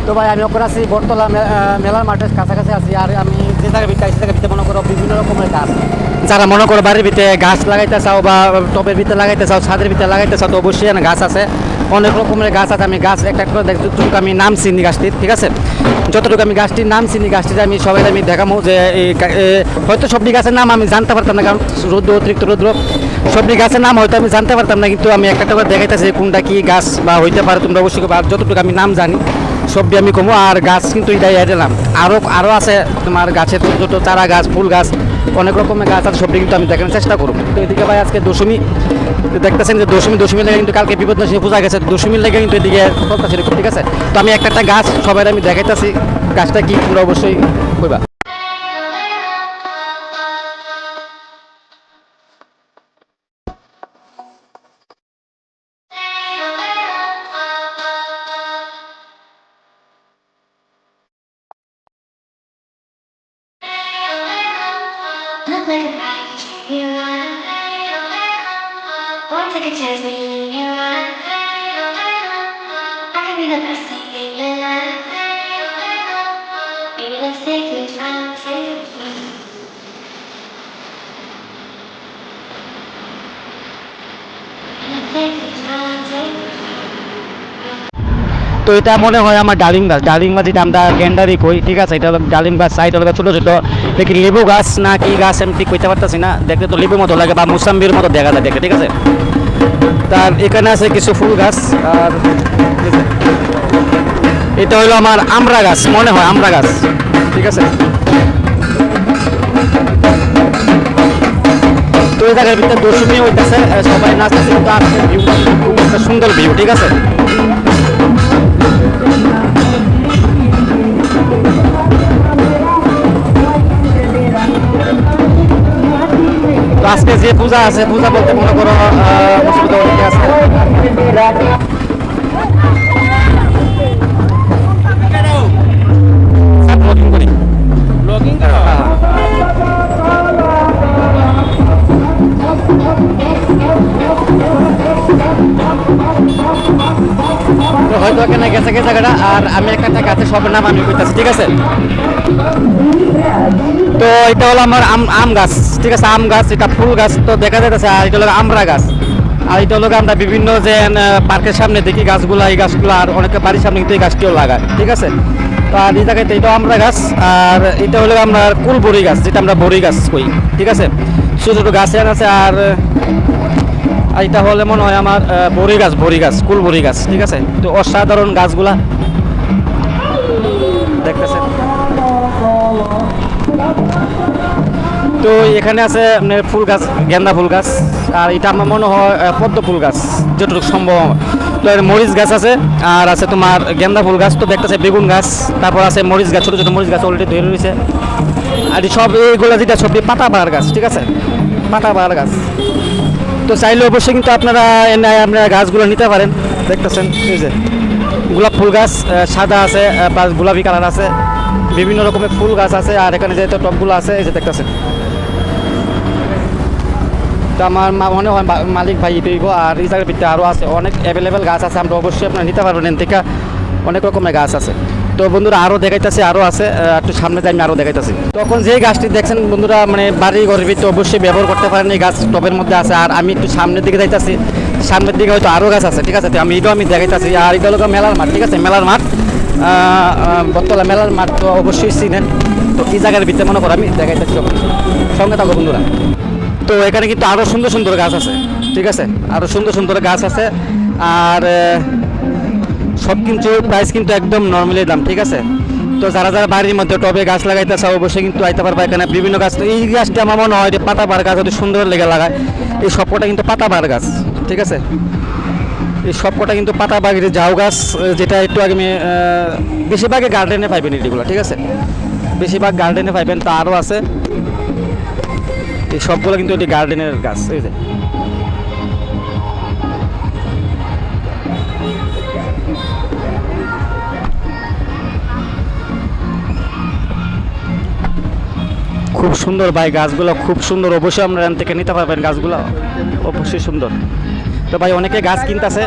তো ভাই আমি ওখানে আছি বটতলা মেলার মাঠের কাছাকাছি আছি। আর আমি যে জায়গায় ভিতরে সে জায়গায় ভিতরে মনে করো বিভিন্ন রকমের গাছ, যারা মনে করো বাড়ির ভিতরে গাছ লাগাইতে চাও বা টবের ভিতরে লাগাইতে চাও, ছাদের ভিতরে লাগাইতে চাও, তো অবশ্যই এখানে গাছ আছে, অনেক রকমের গাছ আছে। আমি গাছ একটা করে দেখি, যতটুকু আমি নাম চিনি গাছটির, ঠিক আছে, যতটুকু আমি গাছটির নাম চিনি গাছটির আমি সবাই আমি দেখাবো যে হয়তো সবটি গাছের নাম আমি জানতে পারতাম না, কারণ রৌদ্র অতিরিক্ত রৌদ্র, সবটি গাছের নাম হয়তো আমি জানতে পারতাম না, কিন্তু আমি একটা করে দেখাইতেছি কোনটা কি গাছ বা হইতে পারে তোমরা অবশ্যই। আর যতটুকু আমি নাম জানি সবটি আমি কমো। আর গাছ কিন্তু এটাই দিলাম, আরও আছে তোমার গাছের ছোটো ছোটো চারা গাছ, ফুল গাছ, অনেক রকমের গাছ আছে, সবটি কিন্তু আমি দেখানোর চেষ্টা করবো। তো এদিকে ভাই আজকে দশমী দেখতেছেন যে দশমী লেগে কিন্তু কালকে বিপদনাশিনী পূজা গেছে, দশমীর লেগে কিন্তু এদিকে চলতেছে, ঠিক আছে। তো আমি একটা গাছ সবাই আমি দেখাইতেছি, গাছটা কি তোমরা অবশ্যই কইবা। Take a chance with you. I can be the best thing in your life. Baby, let's take this round trip. Let's take this round trip. তো এটা মনে হয় আমার ডালিম গাছ, যেটা আমরা গ্যান্ডারি কই, ঠিক আছে, এটা হলো ডালিম গাছ, সাইড হলো ছোটো ছোটো, দেখি লেবু গাছ না কি গাছ আমি ঠিক কইতে পারতেছি না, দেখতে তো লেবুর মতো লাগে বা মুসাম্বির মতো দেখা যায় দেখতে, ঠিক আছে। তার এখানে আছে কিছু ফুল গাছ। আর এটা হলো আমার আমড়া গাছ, মনে হয় আমড়া গাছ, ঠিক আছে। তো এই জায়গার ভিতরে দশমী হইতেছে, সবাই নাচতেছে, কিন্তু আসছে ভিউ, খুব একটা সুন্দর ভিউ, ঠিক আছে। তো আজকে যে পূজা আছে, পূজা বলতে মনে করো অসুবিধা অনেকে আছে। হয়তো এখানে গেছে জায়গাটা। আর আমি একটা গাছের সবের নাম আমি কইতাছি, ঠিক আছে। তো এটা হলো আমার আম গাছ, ঠিক আছে, আম গাছ, এটা ফুল গাছ তো দেখা যাচ্ছে। আর এটা হলো আমড়া গাছ। আর এটা হলো আমরা বিভিন্ন যে পার্কের সামনে দেখি গাছগুলো, এই গাছগুলো, আর অনেকে বাড়ির সামনে কিন্তু এই গাছটিও লাগায়, ঠিক আছে। তো আর এই জায়গাতে এটা আমড়া গাছ। আর এটা হলো আমরা কুলবড়ি গাছ, যেটা আমরা বড়ি গাছ কই, ঠিক আছে, ছোটো ছোটো গাছ আছে। আর এটা হলে মনে হয় আমার বড়ি গাছ, কুলবড়ি গাছ, ঠিক আছে। তো অসাধারণ গাছগুলা দেখতেছেন। তো এখানে আছে আপনার ফুল গাছ, গেন্দা ফুল গাছ। আর এটা আমার মনে হয় পদ্ম ফুল গাছ যতটুকু সম্ভব। তো মরিচ গাছ আছে, আর আছে তোমার গেন্দা ফুল গাছ, তো দেখতেছে বেগুন গাছ, তারপর আছে মরিচ গাছ, ছোটো ছোটো মরিচ গাছ অলরেডি তৈরি রয়েছে। আর সব এইগুলো যেটা সব পাতাবাহার গাছ, ঠিক আছে, পাতাবাহার গাছ। তো চাইলে অবশ্যই কিন্তু আপনারা গাছগুলো নিতে পারেন, দেখতেছেন এই যে গোলাপ ফুল গাছ, সাদা আছে, প্লাস গোলাপি কালার আছে, বিভিন্ন রকমের ফুল গাছ আছে। আর এখানে যে টবগুলো আছে এই যে দেখতেছেন। তো আমার মনে হয় মালিক ভাই তৈব। আর এই জায়গার ভিতরে আরও আছে অনেক অ্যাভেলেবেল গাছ আছে, আমরা অবশ্যই আপনারা নিতে পারবেন, এর থেকে অনেক রকমের গাছ আছে। তো বন্ধুরা আরও দেখাইতেছি, আরও আছে, একটু সামনে যাই আমি আরও দেখাইতেছি। তখন যে গাছটি দেখছেন বন্ধুরা, মানে বাড়ি ঘরের ভিতরে অবশ্যই ব্যবহার করতে পারেন, এই গাছ টবের মধ্যে আছে। আর আমি একটু সামনের দিকে যাইতেছি, সামনের দিকে হয়তো আরও গাছ আছে, ঠিক আছে। তো আমি এটাও দেখাইতেছি। আর এটা হলো মেলার মাঠ, ঠিক আছে, মেলার মাঠ, বটতলা মেলার মাঠ তো অবশ্যই চিনেন। তো এই জায়গার ভিতরে মনে করো আমি দেখাইতেছি, সঙ্গে থাকো বন্ধুরা। তো এখানে কিন্তু আরও সুন্দর সুন্দর গাছ আছে, ঠিক আছে, আরও সুন্দর সুন্দর গাছ আছে। আর সব কিছু প্রাইস কিন্তু একদম নর্মালি দাম, ঠিক আছে। তো যারা যারা বাড়ির মধ্যে টবে গাছ লাগাইতে চাও অবশ্যই কিন্তু আইতে পারবা। এখানে বিভিন্ন গাছ, তো এই গাছটা আমার মনে হয় পাতাবাহার গাছ, যদি সুন্দর লেগে লাগায়, এই সবকটা কিন্তু পাতাবাহার গাছ, ঠিক আছে। এই সবকটা কিন্তু পাতাবাহার ঝাউ গাছ, যেটা একটু আগে বেশিরভাগে গার্ডেনে পাইবেন এগুলো, ঠিক আছে, বেশিরভাগ গার্ডেনে পাইবেন। তা আরও আছে, এই সবগুলো কিন্তু এটি গার্ডেনের গাছ, এই যে। খুব সুন্দর ভাই গাছগুলো, খুব সুন্দর, অবশ্যই আমরা এখান থেকে নিতে পারবেন, গাছগুলো অবশ্যই সুন্দর। তো ভাই অনেকে গাছ কিনতেছে,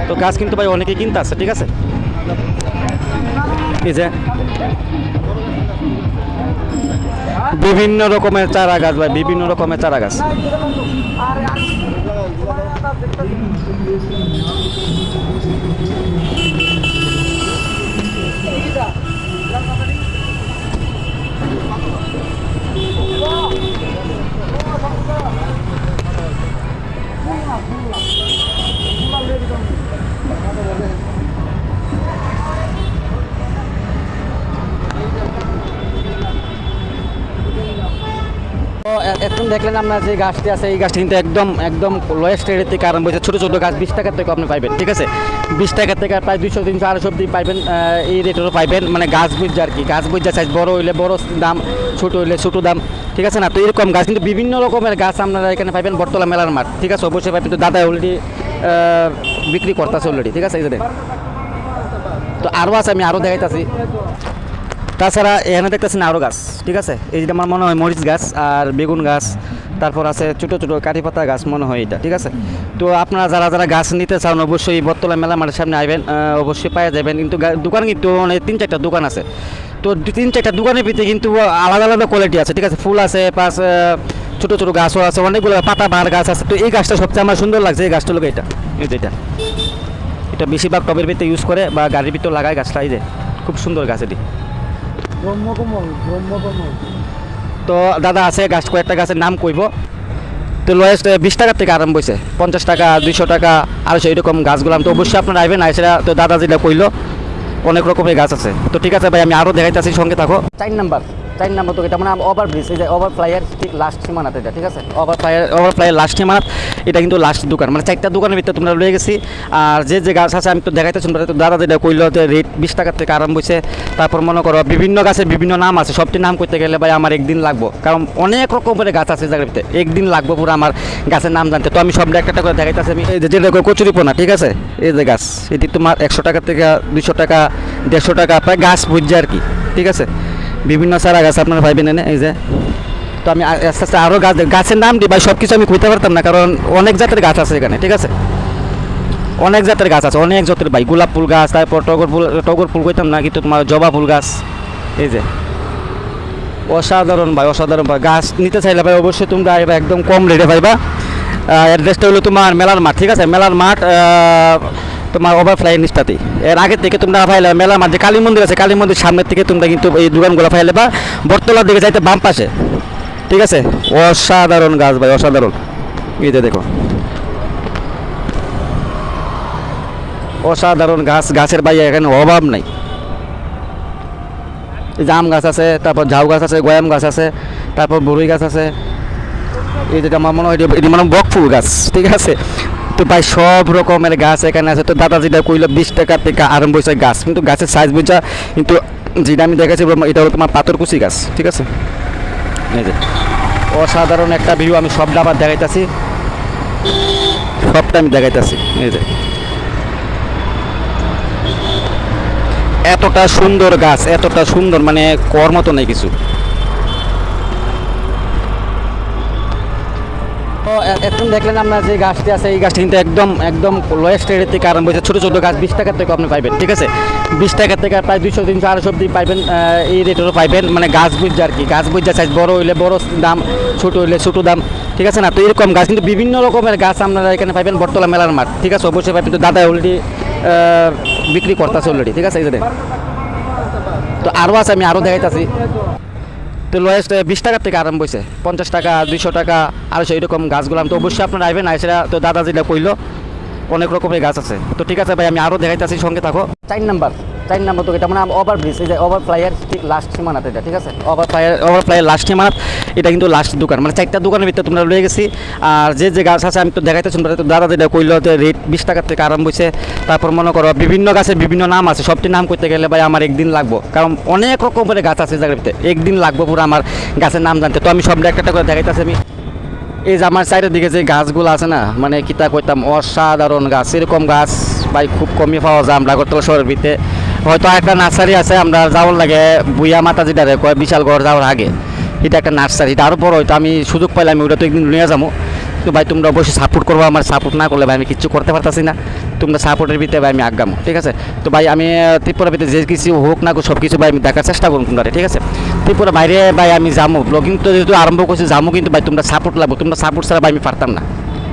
তো গাছ কিন্তু ভাই অনেকে কিনতেছে, ঠিক আছে। এই যে বিভিন্ন রকমের চারা গাছ ভাই, বিভিন্ন রকমের চারা গাছ। এখন দেখলেন আপনার যে গাছটি আছে, এই গাছটি কিন্তু একদম একদম লোয়েস্ট রেটের থেকে আরম্ভ হয়েছে। ছোটো ছোটো গাছ 20 টাকার থেকে আপনি পাইবেন, ঠিক আছে? 20 টাকার থেকে প্রায় 200, 300, 400 অব্দি পাইবেন, এই রেটেরও পাইবেন। মানে গাছ বুঝছে আর কি, গাছ বুঝছে সাইজ বড় হইলে বড় দাম, ছোটো হইলে ছোটো দাম, ঠিক আছে না? তো এরকম গাছ কিন্তু বিভিন্ন রকমের গাছ আপনারা এখানে পাইবেন বটতলা মেলার মাঠ, ঠিক আছে? অবশ্যই পাইবেন। তো দাদা অলরেডি বিক্রি করতেছে অলরেডি, ঠিক আছে? এই যে তো আরও আছে, আমি আরও দেখাইতেছি। তাছাড়া এখানে দেখতেছেন আরও গাছ, ঠিক আছে? এই যেটা আমার মনে হয় মরিচ গাছ আর বেগুন গাছ, তারপর আছে ছোটো ছোটো কাঠি পাতা গাছ মনে হয় এটা, ঠিক আছে? তো আপনারা যারা যারা গাছ নিতে চান অবশ্যই বটতলা মেলা মাঠের সামনে আইবেন, অবশ্যই পাওয়া যাবেন। কিন্তু দোকান কিন্তু মানে 3-4টা দোকান আছে। তো 3-4টা দোকানের ভিতরে কিন্তু আলাদা আলাদা কোয়ালিটি আছে, ঠিক আছে? ফুল আছে, প্লাস ছোটো ছোটো গাছও আছে, অনেকগুলো পাতা বাহার গাছ আছে। তো এই গাছটা সবচেয়ে আমার সুন্দর লাগছে, এই গাছটা লোক এটা, এই যেটা এটা বেশিরভাগ টবের ভিতরে ইউজ করে বা গাড়ির ভিতরে লাগায় গাছটা। এই যে খুব সুন্দর গাছ এটি। তো দাদা আছে গাছ, কয়েকটা গাছের নাম কইব। তো লোয়েস্ট 20 টাকার থেকে আরম্ভ হয়েছে, 50 টাকা, 200 টাকা, 250 এরকম গাছগুলো। তো অবশ্যই আপনারা আইবেন, আইসেরা তো দাদা যেটা কইলো অনেক রকমের গাছ আছে। তো ঠিক আছে ভাই, আমি আরও দেখাইতেছি, সঙ্গে থাকো। 4 নাম্বার তো এটা মানে ওভার ব্রিজ, এই যে ওভার ফ্লাইয়ের ঠিক লাস্ট সীমানাত এটা, ঠিক আছে? ওভার ফ্লাইয়ের লাস্ট সীমানাত এটা কিন্তু লাস্ট দোকান, মানে 4টা দোকানের ভিতরে তোমরা রয়ে গেছি। আর যে গাছ আছে আমি তো দেখাইতেছি, তো দাদা যেটা কইলো যে রেট 20 টাকার থেকে আরম্ভ হয়েছে। তারপর মনে করো বিভিন্ন গাছের বিভিন্ন নাম আছে, সবটি নাম করতে গেলে ভাই আমার একদিন লাগবো, কারণ অনেক রকমের গাছ আছে জায়গার ভিতরে, একদিন লাগবো পুরো আমার গাছের নাম জানতে। তো আমি সব একটা করে দেখাইতেছি। আমি এই যে যেটা কচুরিপোনা, ঠিক আছে? এই যে গাছ, এটি তোমার 100 টাকা থেকে 200 টাকা, 150 টাকা প্রায় গাছ বুঝছে আর কি, ঠিক আছে? বিভিন্ন চারা গাছ আপনারা পাইবেন এনে, এই যে। তো আমি আস্তে আস্তে আরও গাছের নাম দিই ভাই, সব কিছু আমি কইতে পারতাম না, কারণ অনেক জাতের গাছ আছে এখানে, ঠিক আছে? অনেক জাতের গাছ আছে, অনেক জাতের ভাই। গোলাপ ফুল গাছ, তারপর টগর ফুল কইতাম না, কিন্তু তোমার জবা ফুল গাছ, এই যে অসাধারণ ভাই, অসাধারণ ভাই। গাছ নিতে চাইলে ভাই অবশ্যই তোমরা একদম কম রেটে পাইবা। অ্যাড্রেসটা হলো তোমার মেলার মাঠ, ঠিক আছে? মেলার মাঠ তোমার ওভারফ্লাই নিচটাতে। এর আগে থেকে তোমরা পাইলে মেলার মাঠ যে কালী মন্দির আছে, কালী মন্দির সামনের থেকে তোমরা কিন্তু এই দোকানগুলো পাইলে বা বটতলার দিকে যাইতে বাম পাশে, ঠিক আছে? অসাধারণ গাছ ভাই, অসাধারণ। এই যে দেখো অসাধারণ গাছ, গাছের ভাই এখানে অভাব নাই। জাম গাছ আছে, তারপর ঝাউ গাছ আছে, গয়াম গাছ আছে, তারপর বরুই গাছ আছে। এই যেটা আমার মনে হয় এটি মানে বকফুল গাছ, ঠিক আছে? তো ভাই সব রকমের গাছ এখানে আছে। তো দাদা যেটা কইলো 20 টাকা থেকে আরম্ভ হয়েছে গাছ, কিন্তু গাছের সাইজ বুঝা কিন্তু যেটা আমি দেখাচ্ছি এটা হলো তোমার পাথরকুচি গাছ, ঠিক আছে? এই যে অসাধারণ একটা ভিউ, আমি সবটা আবার দেখাইতেছি, সবটা আমি দেখাইতেছি। এই যে এতটা সুন্দর গাছ, এতটা সুন্দর, মানে কর মতো নেই কিছু। এখন দেখলেন আপনার যে গাছটি আছে, এই গাছটি কিন্তু একদম একদম লোয়েস্ট রেটের থেকে আরম্ভ হয়েছে। ছোটো ছোটো গাছ 20 টাকার থেকে আপনি পাইবেন, ঠিক আছে? 20 টাকার থেকে প্রায় 200, 300, 400 অব্দি পাইবেন, এই রেটেরও পাইবেন। মানে গাছ বুঝছে আর কি, গাছ বুঝছে সাইজ বড় হইলে বড় দাম, ছোটো হইলে ছোটো দাম, ঠিক আছে না? তো এরকম গাছ কিন্তু বিভিন্ন রকমের গাছ আপনারা এখানে পাইবেন বটতলা মেলার মাঠ, ঠিক আছে? অবশ্যই পাইবেন। তো দাদা অলরেডি বিক্রি করতেছে অলরেডি, ঠিক আছে? এই যে তো আরও আছে, আমি আরও দেখাইতেছি। তো লোয়েস্ট 20 টাকার থেকে আরম্ভ হয়েছে, 50 টাকা, 200 টাকা, 250 এরকম গাছগুলো। তো অবশ্যই আপনারা আইবেন, আইসেরা তো দাদা যেটা কইলো অনেক রকমের গাছ আছে। তো ঠিক আছে ভাই, আমি আরও দেখাইতেছি, সঙ্গে থাকো। 4 নাম্বার তো এটা মানে ওভার ব্রিজ, এই যে ওভার ফ্লাইয়ের ঠিক লাস্ট সীমানাত এটা, ঠিক আছে? ওভার ফ্লাইয়ের লাস্ট সীমানাত এটা কিন্তু লাস্ট দোকান, মানে 4টা দোকানের ভিতরে তোমরা রয়ে গেছি। আর যে গাছ আছে আমি তো দেখাইতেছি, তো দাদা যেটা কইলো যে রেট 20 টাকার থেকে আরম্ভ হয়েছে। তারপর মনে করো বিভিন্ন গাছের বিভিন্ন নাম আছে, সবটি নাম করতে গেলে ভাই আমার একদিন লাগবো, কারণ অনেক রকমের গাছ আছে জায়গার ভিতরে, একদিন লাগবো পুরো আমার গাছের নাম জানতে। তো আমি সবটা একটা করে দেখাইতেছি। আমি এই যে আমার সাইডের দিকে যে গাছগুলো আছে না, মানে কিতা কইতাম অসাধারণ গাছ। এরকম গাছ ভাই খুব কমই পাওয়া যায় আমরা আগরতলা শহরের ভিতরে। হয়তো একটা নার্সারি আছে, আমরা যাওয়ার লাগে বুইয়া মাতা যেটা কয় বিশাল ঘর যাওয়ার আগে, এটা একটা নার্সারি, এটা আরও বড়। হয়তো আমি সুযোগ পাইলে আমি ওটা তো একদিন নিয়ে যাবো। তো ভাই তোমরা অবশ্যই সাপোর্ট করবো, আমার সাপোর্ট না করলে ভাই আমি কিচ্ছু করতে পারতাছি না। তোমরা সাপোর্টের ভিতরে ভাই আমি আগামো, ঠিক আছে। তো ভাই আমি ত্রিপুরার ভিতরে যে কিছু হোক না সব কিছু ভাই আমি দেখার চেষ্টা করুন তোমরা, ঠিক আছে। ত্রিপুরা বাইরে ভাই আমি যাবো, ব্লগিং তো যেহেতু আরম্ভ করছি যাবো, কিন্তু ভাই তোমরা সাপোর্ট লাগবো, তোমরা সাপোর্ট ছাড়া ভাই আমি পারতাম না।